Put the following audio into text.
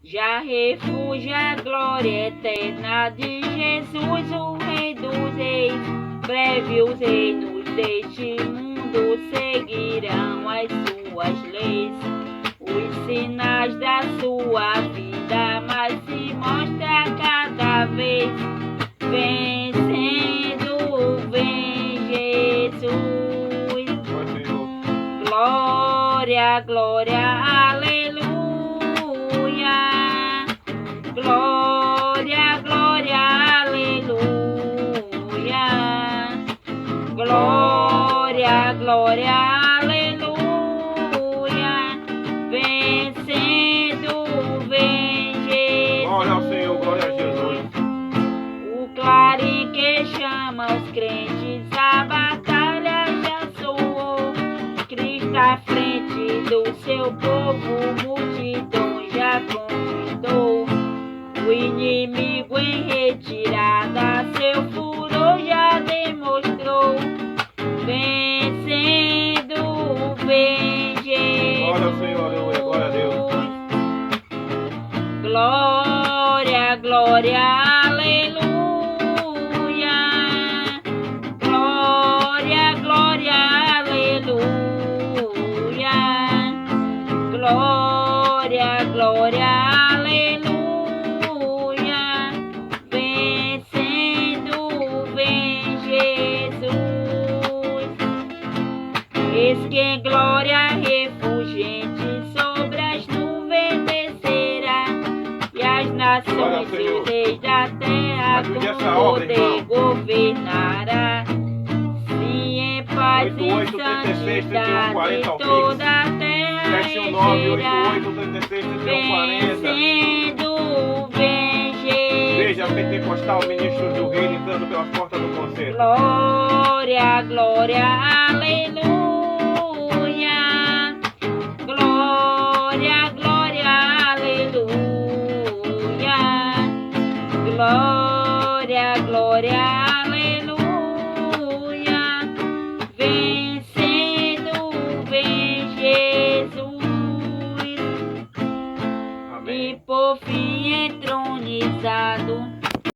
Já refúgio a glória eterna de Jesus, o Rei dos Reis. Breve os reinos deste mundo seguirão as suas leis. Os sinais da sua vida mais se mostra cada vez. Vencendo, vem Jesus. Glória, glória, aleluia. Glória, glória, aleluia. Glória, glória, aleluia. Vencendo, vem Jesus. Glória ao Senhor, glória a Jesus. O clarim que chama os crentes, a batalha já soou. Cristo à frente do seu povo, multidões já conquistou. O inimigo em retirada, seu furor já demonstrou. Vencendo, vem Jesus. Glória ao Senhor, aleluia, glória a Deus. Glória, glória, aleluia. Glória, glória, aleluia. Glória, glória, aleluia. Vencendo, vem Jesus. Eis que em glória refulgente sobre as nuvens descerá, e as nações e os reis da terra com poder governará. Sim, em paz e santidade toda a terra encherá. Vencendo, vem Igreja Jesus. Pentecostal, ministros do reino entrando pelas portas do conselho. Glória, glória, aleluia.